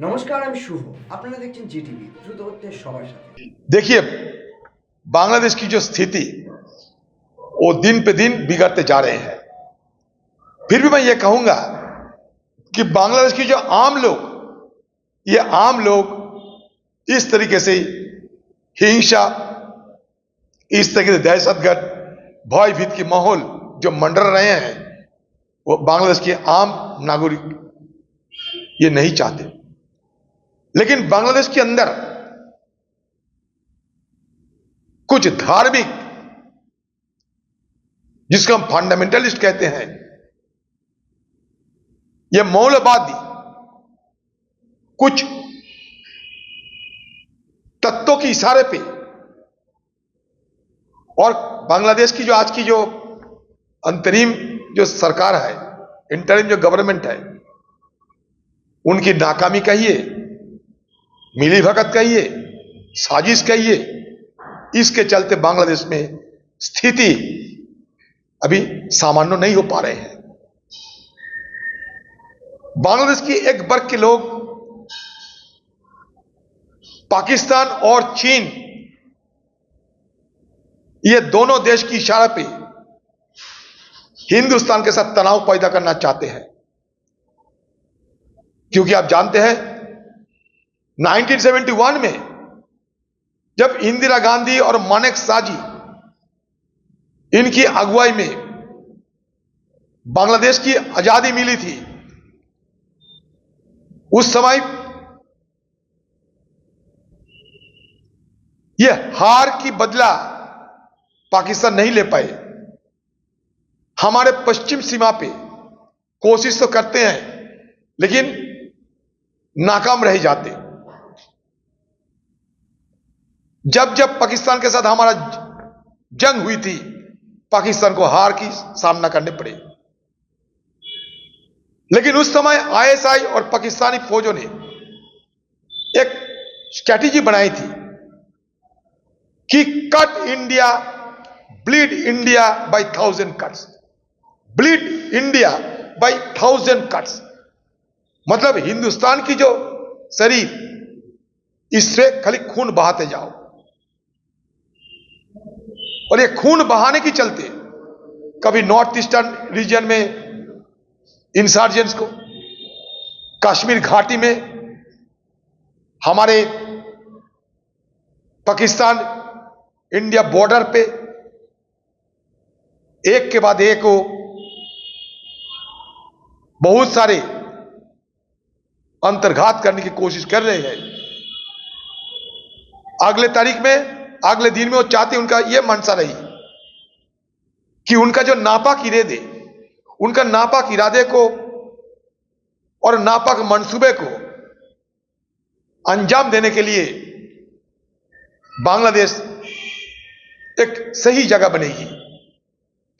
নমস্কার, আমি শুভ। আপনারা দেখছেন জিটিভি, দ্রুত হচ্ছে সবার সাথে। देखिए, बांग्लादेश की जो स्थिति वो दिन पे दिन बिगड़ते जा रहे हैं। फिर भी मैं ये कहूंगा कि बांग्लादेश की जो आम लोग इस तरीके से हिंसा, इस तरीके से दहशतगर्द भयभीत की माहौल जो मंडरा रहे हैं, वो बांग्लादेश के आम नागरिक ये नहीं चाहते। लेकिन बांग्लादेश के अंदर कुछ धार्मिक, जिसको हम फंडामेंटलिस्ट कहते हैं, ये मौलवादी कुछ तत्वों के इशारे पे और बांग्लादेश की जो आज की जो अंतरिम जो सरकार है, इंटरिम जो गवर्नमेंट है, उनकी नाकामी कहिए, मिलीभगत कहिए, साजिश कहिए, इसके चलते बांग्लादेश में स्थिति अभी सामान्य नहीं हो पा रहे हैं। बांग्लादेश की एक वर्ग के लोग पाकिस्तान और चीन, ये दोनों देश की इशारा पे हिंदुस्तान के साथ तनाव पैदा करना चाहते हैं। क्योंकि आप जानते हैं 1971 में जब इंदिरा गांधी और मानेक साजी इनकी अगुवाई में बांग्लादेश की आजादी मिली थी, उस समय यह हार की बदला पाकिस्तान नहीं ले पाए। हमारे पश्चिम सीमा पे कोशिश तो करते हैं, लेकिन नाकाम रह जाते। जब जब पाकिस्तान के साथ हमारा जंग हुई थी, पाकिस्तान को हार की सामना करने पड़े। लेकिन उस समय आईएसआई और पाकिस्तानी फौजों ने एक स्ट्रैटेजी बनाई थी कि cut India, bleed India by 1000 cuts, bleed India by 1000 cuts. मतलब हिंदुस्तान की जो शरीर, इससे खाली खून बहाते जाओ। और ये खून बहाने के चलते कभी नॉर्थ ईस्टर्न रीजन में इंसर्जेंट्स को, कश्मीर घाटी में हमारे पाकिस्तान इंडिया बॉर्डर पे एक के बाद एक को बहुत सारे अंतर्घात करने की कोशिश कर रहे हैं। अगले तारीख में, अगले दिन में वो चाहते, उनका यह मंशा रही कि उनका जो नापाक इरादे, उनका नापाक इरादे को और नापाक मंसूबे को अंजाम देने के लिए बांग्लादेश एक सही जगह बनेगी।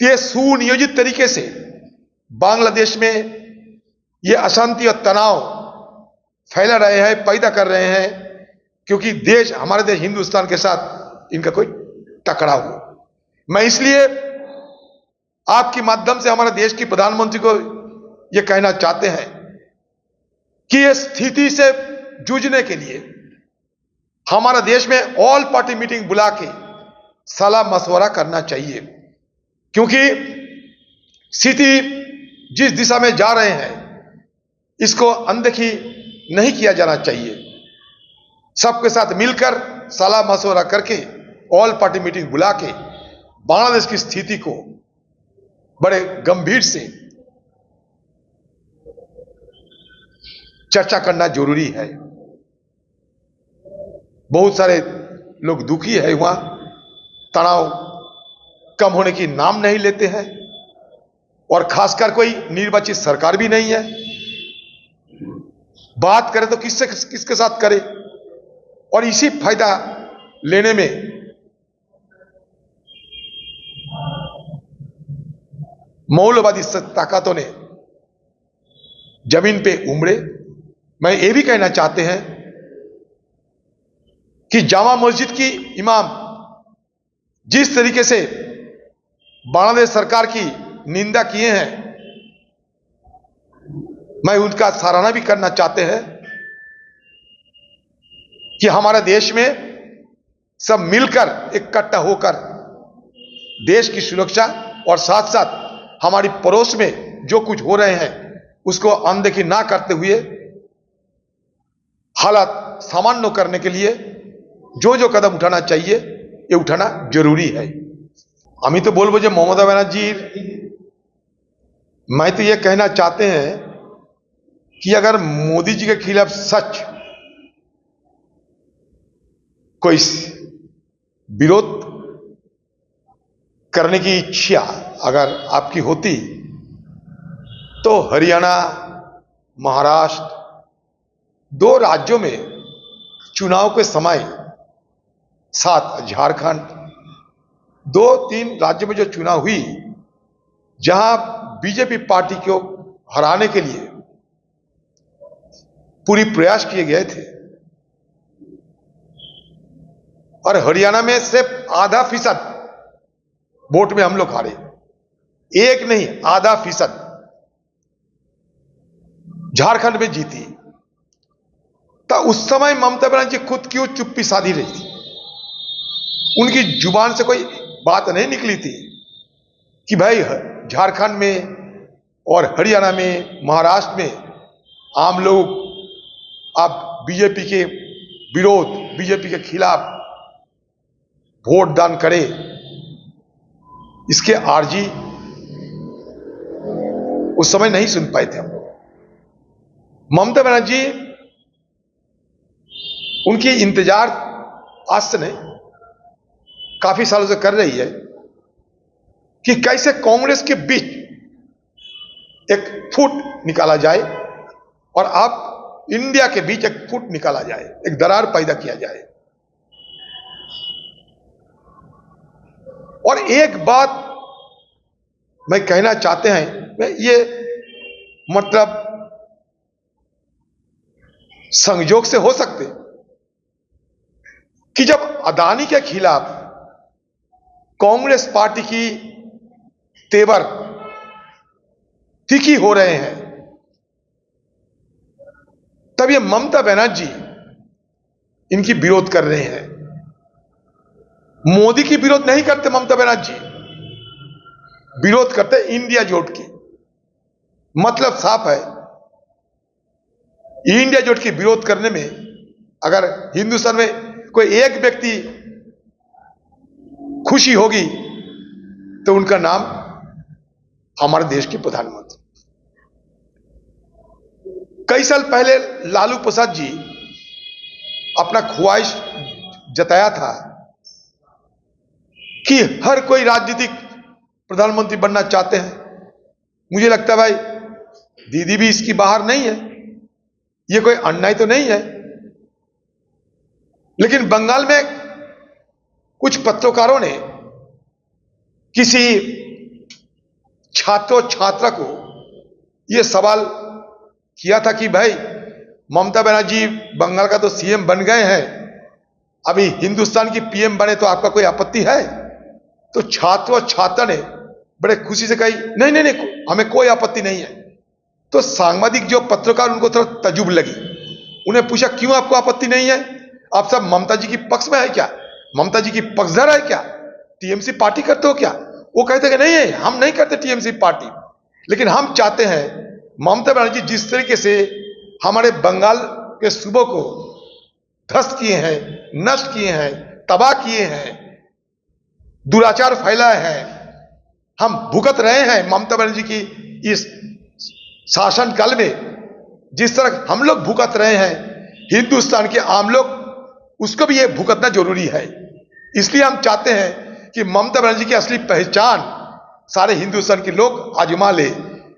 ये सुनियोजित तरीके से बांग्लादेश में ये अशांति और तनाव फैला रहे हैं, पैदा कर रहे हैं, क्योंकि देश, हमारे देश हिंदुस्तान के साथ इनका कोई टकराव हो। मैं इसलिए आपके माध्यम से हमारे देश के प्रधानमंत्री को यह कहना चाहते हैं कि इस स्थिति से जूझने के लिए हमारा देश में ऑल पार्टी मीटिंग बुला के सलाह मशवरा करना चाहिए। क्योंकि स्थिति जिस दिशा में जा रहे हैं, इसको अनदेखी नहीं किया जाना चाहिए। सबके साथ मिलकर सलाह मशवरा करके ऑल पार्टी मीटिंग बुला के बांग्लादेश की स्थिति को बड़े गंभीर से चर्चा करना जरूरी है। बहुत सारे लोग दुखी है, वहां तनाव कम होने की नाम नहीं लेते हैं, और खासकर कोई निर्वाचित सरकार भी नहीं है। बात करें तो किसके साथ करे, और इसी फायदा लेने में मौलवादी ताकतों ने जमीन पे उमड़े। मैं ये भी कहना चाहते हैं कि जामा मस्जिद की इमाम जिस तरीके से बांग्लादेश सरकार की निंदा किए हैं, मैं उनका सराहना भी करना चाहते हैं कि हमारे देश में सब मिलकर इकट्ठा होकर देश की सुरक्षा और साथ साथ हमारी पड़ोस में जो कुछ हो रहे हैं उसको अनदेखी ना करते हुए हालात सामान्य करने के लिए जो जो कदम उठाना चाहिए ये उठाना जरूरी है। আমি तो बोलबो जो ममता बनर्जी, मैं तो ये कहना चाहते हैं कि अगर मोदी जी के खिलाफ सच कोई विरोध करने की इच्छा अगर आपकी होती तो हरियाणा, महाराष्ट्र, दो राज्यों में चुनाव के समय, साथ झारखंड, 2-3 राज्यों में जो चुनाव हुई जहां बीजेपी पार्टी को हराने के लिए पूरी प्रयास किए गए थे और हरियाणा में सिर्फ आधा फीसद वोट में हम लोग हारे, एक नहीं आधा फीसद। झारखंड में जीती तो उस समय ममता बनर्जी खुद क्यों चुप्पी साधी रही थी? उनकी जुबान से कोई बात नहीं निकली थी कि भाई झारखंड में और हरियाणा में, महाराष्ट्र में आम लोग आप बीजेपी के विरोध, बीजेपी के खिलाफ वोट दान करें। इसके आरजी उस समय नहीं सुन पाए थे हम लोग। ममता बनर्जी उनकी इंतजार आज से नहीं काफी सालों से कर रही है कि कैसे कांग्रेस के बीच एक फुट निकाला जाए और आप इंडिया के बीच एक फुट निकाला जाए, एक दरार पैदा किया जाए। और एक बात मैं कहना चाहते हैं, ये मतलब संयोग से हो सकते कि जब अदानी के खिलाफ कांग्रेस पार्टी की तेवर तीखी हो रहे हैं तब ये ममता बनर्जी इनकी विरोध कर रहे हैं। मोदी की विरोध नहीं करते ममता बनर्जी, विरोध करते इंडिया जोट की। मतलब साफ है, इंडिया जोट की विरोध करने में अगर हिंदुस्तान में कोई एक व्यक्ति खुशी होगी तो उनका नाम हमारे देश के प्रधानमंत्री। कई साल पहले लालू प्रसाद जी अपना ख्वाहिश जताया था कि हर कोई राजनीतिक प्रधानमंत्री बनना चाहते हैं। मुझे लगता है भाई दीदी भी इसकी बाहर नहीं है, ये कोई अन्याय तो नहीं है। लेकिन बंगाल में कुछ पत्रकारों ने किसी छात्र छात्रा को यह सवाल किया था कि भाई ममता बनर्जी बंगाल का तो सीएम बन गए हैं, अभी हिंदुस्तान की पीएम बने तो आपका कोई आपत्ति है? तो छात्र और छात्रा ने बड़े खुशी से कही नहीं नहीं नहीं, हमें कोई आपत्ति नहीं है। तो सांबादिक जो पत्रकार उनको थोड़ा तजुब लगी, उन्हें पूछा क्यों आपको आपत्ति नहीं है? आप सब ममता जी की पक्ष में है क्या? ममता जी की पक्षधर है क्या? टीएमसी पार्टी करते हो क्या? वो कहते कि नहीं है, हम नहीं करते टीएमसी पार्टी, लेकिन हम चाहते हैं ममता बनर्जी जिस तरीके से हमारे बंगाल के सूबों को ध्वस्त किए हैं, नष्ट किए हैं, तबाह किए हैं, दुराचार फैलाए हैं, हम भुगत रहे हैं ममता बनर्जी की इस शासन काल में। जिस तरह हम लोग भुगत रहे हैं, हिंदुस्तान के आम लोग उसको भी ये भुगतना जरूरी है। इसलिए हम चाहते हैं कि ममता बनर्जी की असली पहचान सारे हिंदुस्तान के लोग आजमा ले।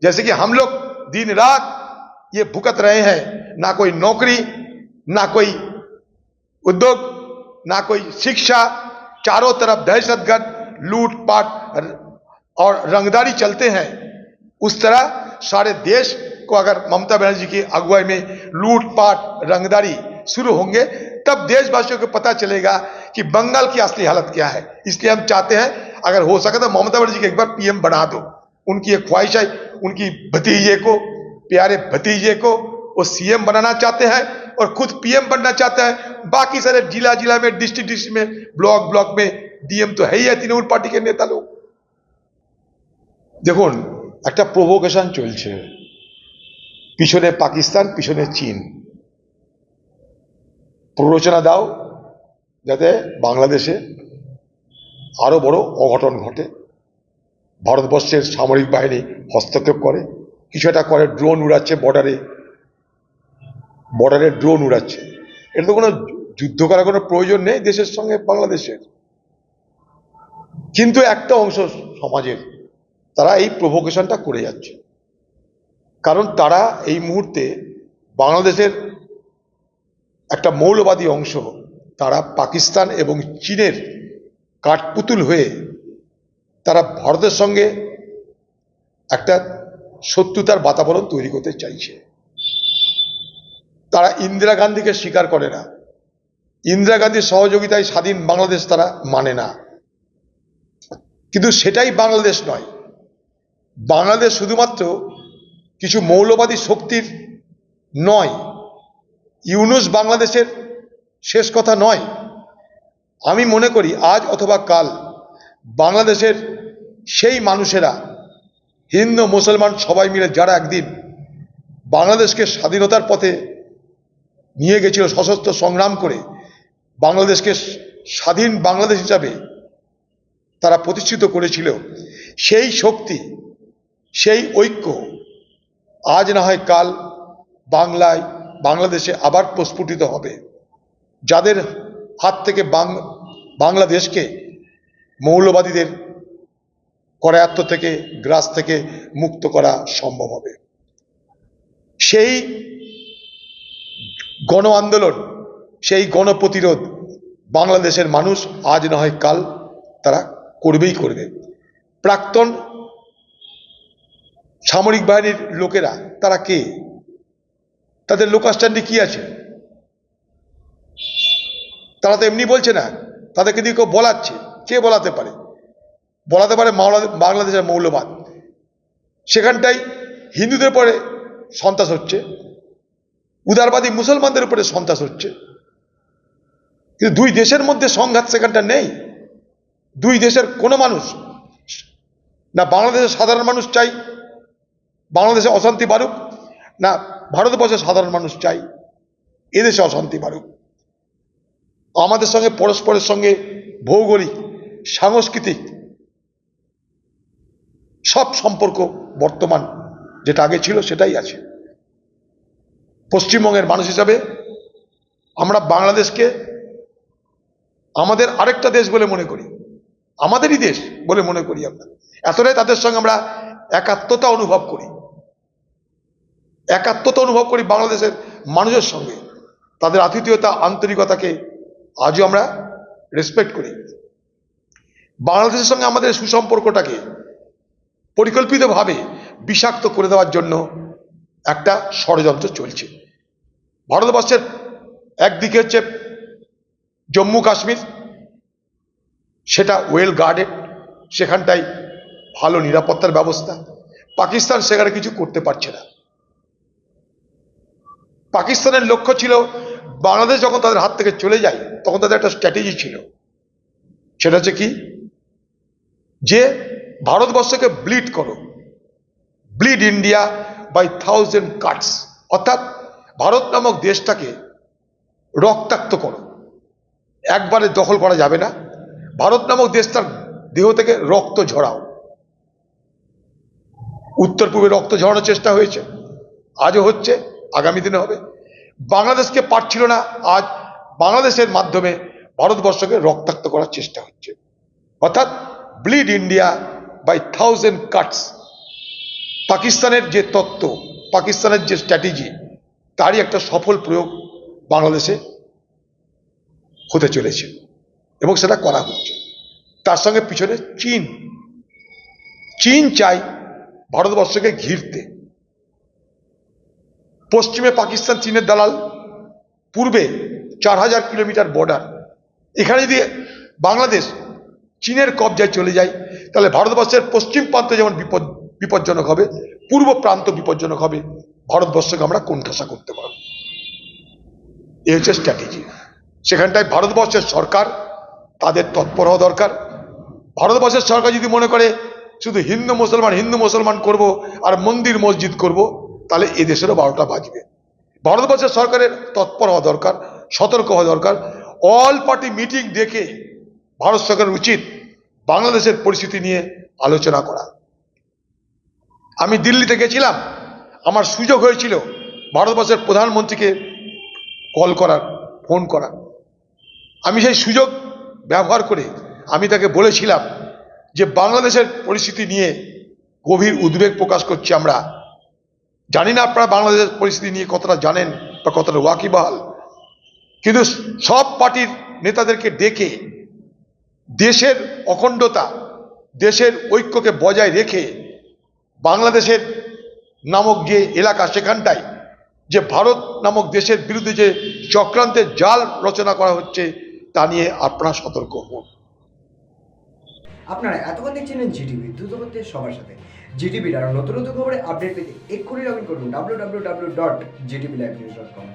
जैसे कि हम लोग दिन रात ये भुगत रहे हैं, ना कोई नौकरी, ना कोई उद्योग, ना कोई शिक्षा, चारों तरफ दहशतगर्द, लूटपाट और रंगदारी चलते हैं। उस तरह सारे देश को अगर ममता बनर्जी की अगुवाई में लूटपाट, रंगदारी शुरू होंगे तब देशवासियों को पता चलेगा कि बंगाल की असली हालत क्या है। इसलिए हम चाहते हैं अगर हो सके तो ममता बनर्जी को एक बार पीएम बना दो। उनकी एक ख्वाहिश है, उनकी भतीजे को, प्यारे भतीजे को वो सीएम बनाना चाहते हैं और खुद पीएम बनना चाहता है, बाकी सारे जिला जिला में, डिस्ट्रिक्ट डिस्ट्रिक्ट में, ब्लॉक ब्लॉक में डीएम तो है ही है तृणमूल पार्टी के नेता लोग। দেখুন একটা প্রভোকেশন চলছে, পিছনে পাকিস্তান, পিছনে চীন। প্ররোচনা দাও যাতে বাংলাদেশে আরো বড় অঘটন ঘটে, ভারতবর্ষের সামরিক বাহিনী হস্তক্ষেপ করে, কিছু একটা করে, ড্রোন উড়াচ্ছে বর্ডারে ড্রোন উড়াচ্ছে। এটা তো কোনো যুদ্ধ করার কোনো প্রয়োজন নেই দেশের সঙ্গে বাংলাদেশের, কিন্তু একটা অংশ সমাজের তারা এই প্রভোকেশনটা করে যাচ্ছে, কারণ তারা এই মুহূর্তে বাংলাদেশের একটা মৌলবাদী অংশ, তারা পাকিস্তান এবং চীনের কাঠপুতুল হয়ে তারা ভারতের সঙ্গে একটা শত্রুতার বাতাবরণ তৈরি করতে চাইছে। তারা ইন্দিরা গান্ধীকে স্বীকার করে না, ইন্দিরা গান্ধীর সহযোগিতায় স্বাধীন বাংলাদেশ তারা মানে না, কিন্তু সেটাই বাংলাদেশ নয়। বাংলাদেশ শুধুমাত্র কিছু মৌলবাদী শক্তির নয়, ইউনুস বাংলাদেশের শেষ কথা নয়। আমি মনে করি আজ অথবা কাল বাংলাদেশের সেই মানুষেরা, হিন্দু মুসলমান সবাই মিলে, যারা একদিন বাংলাদেশকে স্বাধীনতার পথে নিয়ে গেছিল সশস্ত্র সংগ্রাম করে, বাংলাদেশকে স্বাধীন বাংলাদেশ হিসাবে তারা প্রতিষ্ঠিত করেছিল, সেই শক্তি, সেই ঐক্য আজ না হয় কাল বাংলাদেশে আবার প্রস্ফুটিত হবে, যাদের হাত থেকে বাংলাদেশকে মৌলবাদীদের করায়ত্ত থেকে, গ্রাস থেকে মুক্ত করা সম্ভব হবে। সেই গণ আন্দোলন, সেই গণপ্রতিরোধ বাংলাদেশের মানুষ আজ না হয় কাল তারা করবেই করবে। প্রাক্তন সামরিক বাহিনীর লোকেরা তারা কে? তাদের লোকাস্ট্যান্ডে কি আছে? তারা তো এমনি বলছে না, তাদেরকে দিয়ে কেউ বলাচ্ছে। কে বলাতে পারে? বলাতে পারে বাংলাদেশের মৌলবাদ। সেখানটাই হিন্দুদের পরে সন্ত্রাস হচ্ছে, উদারবাদী মুসলমানদের উপরে সন্ত্রাস হচ্ছে, কিন্তু দুই দেশের মধ্যে সংঘাত সেখানটা নেই। দুই দেশের কোনো মানুষ না, বাংলাদেশের সাধারণ মানুষ চাই বাংলাদেশে অশান্তি বাড়ুক, না ভারতবর্ষের সাধারণ মানুষ চাই এদেশে অশান্তি বাড়ুক। আমাদের সঙ্গে পরস্পরের সঙ্গে ভৌগোলিক, সাংস্কৃতিক সব সম্পর্ক বর্তমান যেটা আগে ছিল সেটাই আছে। পশ্চিমবঙ্গের মানুষ হিসাবে আমরা বাংলাদেশকে আমাদের আরেকটা দেশ বলে মনে করি, আমাদেরই দেশ বলে মনে করি। আমরা এতটাই তাদের সঙ্গে আমরা একাত্মতা অনুভব করি, বাংলাদেশের মানুষের সঙ্গে। তাদের আতিথেয়তা, আন্তরিকতাকে আজও আমরা রেসপেক্ট করি। বাংলাদেশের সঙ্গে আমাদের সুসম্পর্কটাকে পরিকল্পিতভাবে বিষাক্ত করে দেওয়ার জন্য একটা ষড়যন্ত্র চলছে। ভারতবর্ষের একদিকে হচ্ছে জম্মু কাশ্মীর, সেটা ওয়েল গার্ডেড, সেখানটাই ভালো নিরাপত্তার ব্যবস্থা। পাকিস্তান সেখানে কিছু করতে পারছে না। পাকিস্তানের লক্ষ্য ছিল বাংলাদেশ যখন তাদের হাত থেকে চলে যায়, তখন তাদের একটা স্ট্র্যাটেজি ছিল, সেটা হচ্ছে কি, যে ভারতবর্ষকে ব্লিড করো, ব্লিড ইন্ডিয়া বাই 1000 কাটস, অর্থাৎ ভারত নামক দেশটাকে রক্তাক্ত করো। একবারে দখল করা যাবে না, ভারত নামক দেশটার দেহ থেকে রক্ত ঝরাও। উত্তর পূর্বে রক্ত ঝরানোর চেষ্টা হয়েছে, আজও হচ্ছে, আগামী দিনে হবে। বাংলাদেশকে পারছিল না, আজ বাংলাদেশের মাধ্যমে ভারতবর্ষকে রক্তাক্ত করার চেষ্টা হচ্ছে, অর্থাৎ ব্লিড ইন্ডিয়া বাই 1000 কাটস। পাকিস্তানের যে তত্ত্ব, পাকিস্তানের যে স্ট্র্যাটেজি, তারই একটা সফল প্রয়োগ বাংলাদেশে হতে চলেছে এবং সেটা করা হচ্ছে। তার সঙ্গে পিছনে চীন চাই ভারতবর্ষকে ঘিরতে। পশ্চিমে পাকিস্তান চীনের দালাল, পূর্বে 4000 কিলোমিটার বর্ডার। এখানে যদি বাংলাদেশ চীনের কবজায় চলে যায়, তাহলে ভারতবর্ষের পশ্চিম প্রান্ত যেমন বিপজ্জনক হবে, পূর্ব প্রান্ত বিপজ্জনক হবে। ভারতবর্ষকে আমরা কোণঠাসা করতে পারব। এই হচ্ছে স্ট্র্যাটেজি। সেখানটায় ভারতবর্ষের সরকার তাদের তৎপর হওয়া দরকার। ভারতবর্ষের সরকার যদি মনে করে শুধু হিন্দু মুসলমান করব আর মন্দির মসজিদ করব, তাহলে এদেশেরও 12টা বাজবে। ভারতবর্ষের সরকারের তৎপর হওয়া দরকার, সতর্ক হওয়া দরকার। অল পার্টি মিটিং ডেকে ভারত সরকারের উচিত বাংলাদেশের পরিস্থিতি নিয়ে আলোচনা করা। আমি দিল্লিতে গেছিলাম, আমার সুযোগ হয়েছিল ভারতবর্ষের প্রধানমন্ত্রীকে কল করার, ফোন করার। আমি সেই সুযোগ ব্যবহার করে আমি তাকে বলেছিলাম যে বাংলাদেশের পরিস্থিতি নিয়ে গভীর উদ্বেগ প্রকাশ করছি আমরা। জানি না আপনারা বাংলাদেশের পরিস্থিতি নিয়ে কতটা জানেন বা কতটা ওয়াকিবহাল, কিন্তু সব পার্টির নেতাদেরকে ডেকে দেশের অখণ্ডতা, দেশের ঐক্যকে বজায় রেখে বাংলাদেশের নামক যে এলাকা, সেখানটায় যে ভারত নামক দেশের বিরুদ্ধে যে চক্রান্তের জাল রচনা করা হচ্ছে, তা নিয়ে আপনারা সতর্ক হন। আপনারা এতক্ষণ দেখছিলেন জিটিভি, দ্রুত হচ্ছে সবার সাথে। জিটিভির আরও নতুন নতুন খবরে আপডেট পেতে এক্ষুনি লগ ইন করুন www.gtblivenews.com।